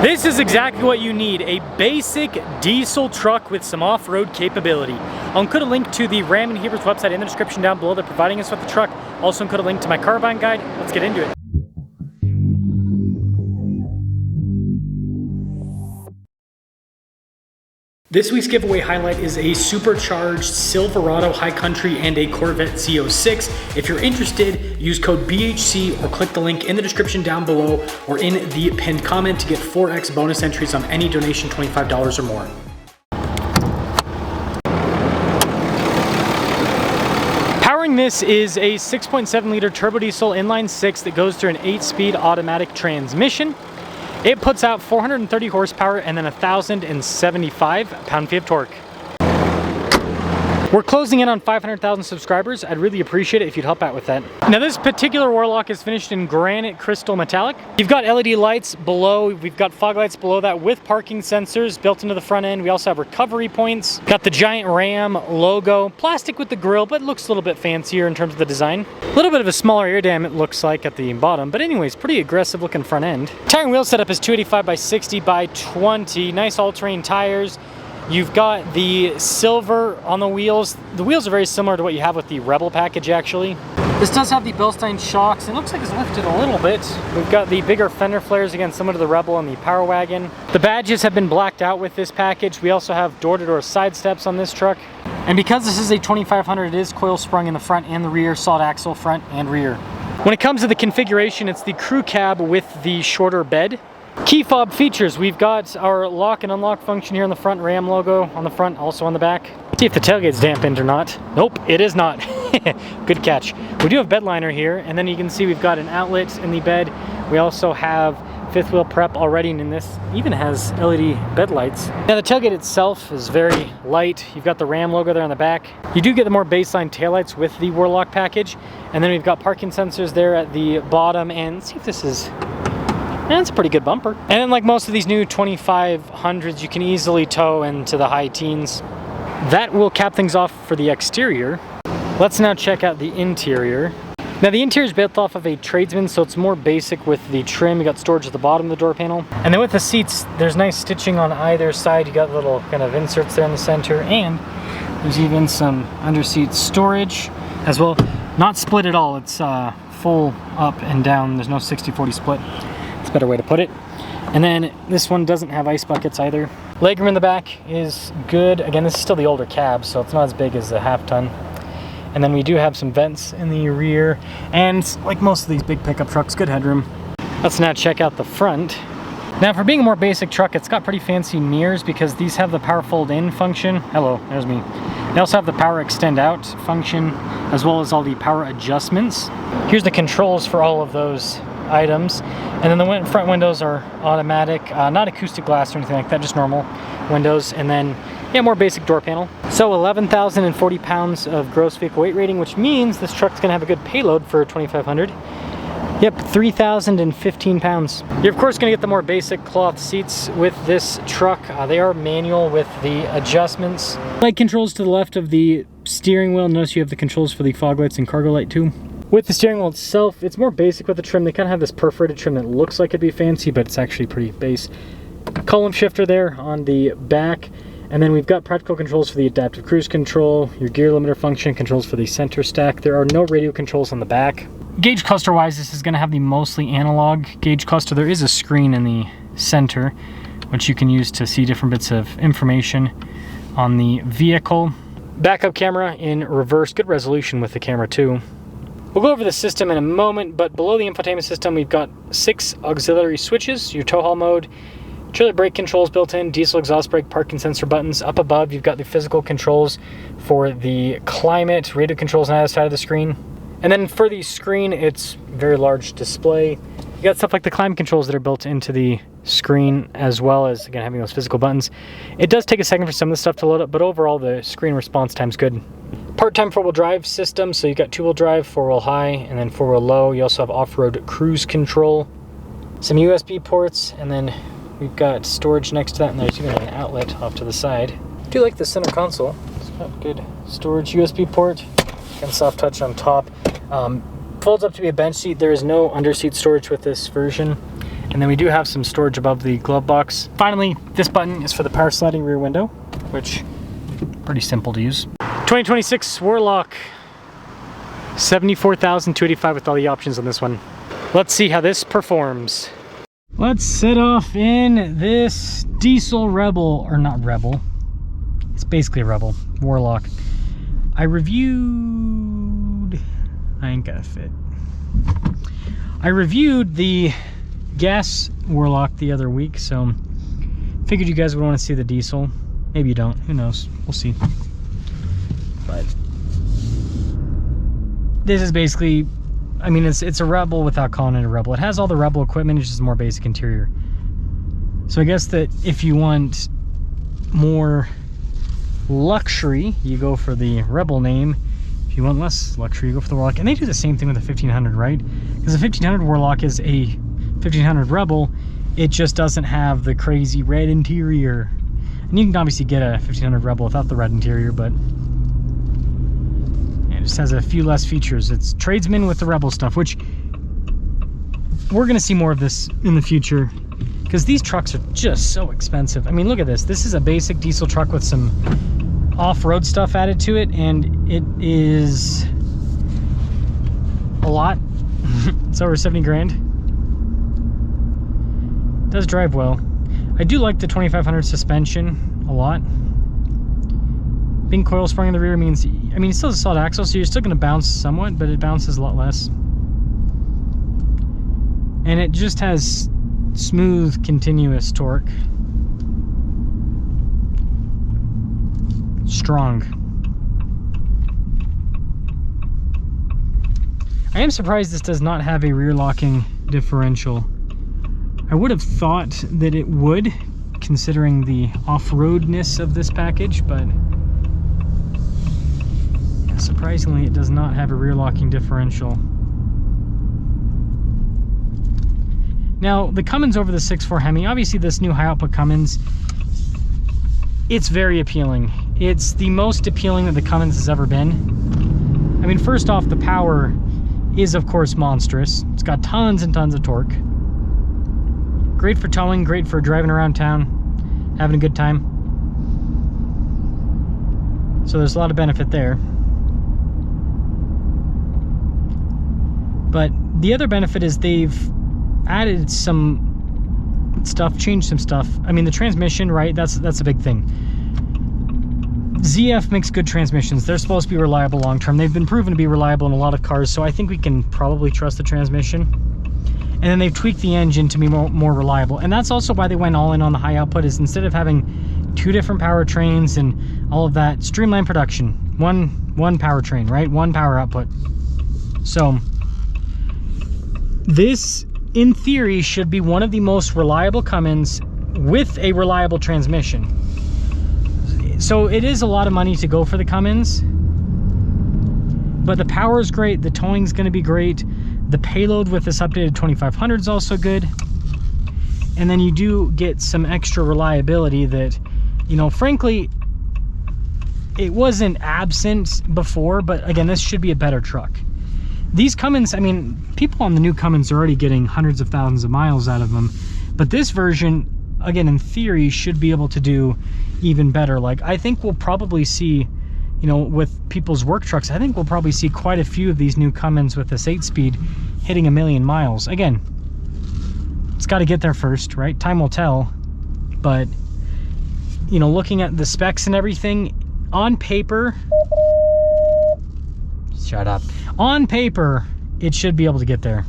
This is exactly what you need, a basic diesel truck with some off-road capability. I'll include a link to the Ram HD Warlock website in the description down below. They're providing us with the truck. Also include a link to my car buying guide. Let's get into it. This week's giveaway highlight is a supercharged Silverado High Country and a Corvette Z06. If you're interested, use code BHC or click the link in the description down below or in the pinned comment to get 4x bonus entries on any donation $25 or more. Powering this is a 6.7 liter turbo diesel inline 6 that goes through an 8-speed automatic transmission. It puts out 430 horsepower and then 1,075 pound-feet of torque. We're closing in on 500,000 subscribers. I'd really appreciate it if you'd help out with that. Now this particular Warlock is finished in granite crystal metallic. You've got LED lights below, we've got fog lights below that with parking sensors built into the front end. We also have recovery points. Got the giant Ram logo, plastic with the grille, but it looks a little bit fancier in terms of the design. A little bit of a smaller air dam it looks like at the bottom, but anyways, pretty aggressive looking front end. Tire and wheel setup is 285 by 60 by 20, nice all-terrain tires. You've got the silver on the wheels. The wheels are very similar to what you have with the Rebel package, actually. This does have the Bilstein shocks. It looks like it's lifted a little bit. We've got the bigger fender flares, again, similar to the Rebel and the Power Wagon. The badges have been blacked out with this package. We also have door-to-door side steps on this truck. And because this is a 2500, it is coil sprung in the front and the rear, solid axle front and rear. When it comes to the configuration, it's the crew cab with the shorter bed. Key fob features, we've got our lock and unlock function here in the front, Ram logo on the front, also on the back. See if the tailgate's dampened or not. Nope, it is not. Good catch. We do have bed liner here, and then you can see we've got an outlet in the bed. We also have fifth wheel prep already, and this even has LED bed lights. Now the tailgate itself is very light. You've got the Ram logo there on the back. You do get the more baseline taillights with the Warlock package, and then we've got parking sensors there at the bottom, and let's see if this is... That's a pretty good bumper. And then like most of these new 2500s, you can easily tow into the high teens. That will cap things off for the exterior. Let's now check out the interior. Now the interior is built off of a Tradesman, so it's more basic with the trim. You got storage at the bottom of the door panel. And then with the seats, there's nice stitching on either side. You got little kind of inserts there in the center, and there's even some under-seat storage as well. Not split at all, it's full up and down. There's no 60-40 split. That's a better way to put it. And then this one doesn't have ice buckets either. Legroom in the back is good. Again, this is still the older cab, so it's not as big as the half-ton. And then we do have some vents in the rear, and like most of these big pickup trucks, good headroom. Let's now check out the front. Now for being a more basic truck, it's got pretty fancy mirrors because these have the power fold in function. Hello, there's me. They also have the power extend out function, as well as all the power adjustments. Here's the controls for all of those items. And then the front windows are automatic, not acoustic glass or anything like that, just normal windows. And then, yeah, more basic door panel. So 11,040 pounds of gross vehicle weight rating, which means this truck's gonna have a good payload for 2,500. Yep, 3,015 pounds. You're of course gonna get the more basic cloth seats with this truck. They are manual with the adjustments. Light controls to the left of the steering wheel. Notice you have the controls for the fog lights and cargo light too. With the steering wheel itself, it's more basic with the trim. They kind of have this perforated trim that looks like it'd be fancy, but it's actually pretty base. Column shifter there on the back. And then we've got practical controls for the adaptive cruise control, your gear limiter function, controls for the center stack. There are no radio controls on the back. Gauge cluster wise, this is going to have the mostly analog gauge cluster. There is a screen in the center, which you can use to see different bits of information on the vehicle. Backup camera in reverse, good resolution with the camera too. We'll go over the system in a moment, but below the infotainment system, we've got 6 auxiliary switches, your tow haul mode, trailer brake controls built in, diesel exhaust brake, parking sensor buttons. Up above, you've got the physical controls for the climate, radio controls on the other side of the screen. And then for the screen, it's very large display. You got stuff like the climate controls that are built into the screen, as well as, again, having those physical buttons. It does take a second for some of the stuff to load up, but overall, the screen response time's good. Part-time four-wheel drive system, so you got two-wheel drive, four-wheel high, and then four-wheel low. You also have off-road cruise control, some USB ports, and then we've got storage next to that, and there's even an outlet off to the side. I do like the center console. It's got good storage USB port and soft touch on top. Folds up to be a bench seat. There is no under-seat storage with this version. And And then we do have some storage above the glove box. Finally, this button is for the power sliding rear window, which pretty simple to use. 2026 Warlock, 74,285 with all the options on this one. Let's see how this performs. Let's set off in this diesel Rebel, or not Rebel. It's basically a Rebel Warlock. I ain't gonna fit. I reviewed the gas Warlock the other week, so figured you guys would want to see the diesel. Maybe you don't, who knows, we'll see. But this is basically, I mean, it's a Rebel without calling it a Rebel. It has all the Rebel equipment, it's just a more basic interior. So I guess that if you want more luxury, you go for the Rebel name. If you want less luxury, you go for the Warlock. And they do the same thing with the 1500, right? Because the 1500 Warlock is a 1500 Rebel. It just doesn't have the crazy red interior. And you can obviously get a 1500 Rebel without the red interior, but it just has a few less features. It's tradesman with the Rebel stuff, which we're going to see more of this in the future, because these trucks are just so expensive. I mean, look at this. This is a basic diesel truck with some off-road stuff added to it, and it is a lot. It's over 70 grand. It does drive well. I do like the 2500 suspension a lot. Being coil sprung in the rear means, I mean, it still has a solid axle, so you're still going to bounce somewhat, but it bounces a lot less. And it just has smooth, continuous torque. Strong. I am surprised this does not have a rear locking differential. I would have thought that it would, considering the off-roadness of this package, but surprisingly it does not have a rear locking differential. Now, the Cummins over the 6.4 Hemi, obviously this new high output Cummins, it's very appealing. It's the most appealing that the Cummins has ever been. I mean, first off, the power is of course monstrous. It's got tons and tons of torque. Great for towing, great for driving around town, having a good time. So there's a lot of benefit there. But the other benefit is they've added some stuff, changed some stuff. I mean, the transmission, right? That's a big thing. ZF makes good transmissions. They're supposed to be reliable long term. They've been proven to be reliable in a lot of cars, so I think we can probably trust the transmission. And then they've tweaked the engine to be more reliable. And that's also why they went all in on the high output, is instead of having two different powertrains and all of that, streamline production. One powertrain, right? One power output. So this, in theory, should be one of the most reliable Cummins with a reliable transmission. So it is a lot of money to go for the Cummins, but the power is great, the towing's going to be great, the payload with this updated 2500 is also good, and then you do get some extra reliability that, you know, frankly, it wasn't absent before, but again, this should be a better truck. These Cummins, I mean, people on the new Cummins are already getting hundreds of thousands of miles out of them, but this version, again, in theory, should be able to do even better. Like, I think we'll probably see, you know, with people's work trucks, I think we'll probably see quite a few of these new Cummins with this 8-speed hitting 1,000,000 miles. Again, it's got to get there first, right? Time will tell. But, you know, looking at the specs and everything, on paper, shut up. On paper, it should be able to get there.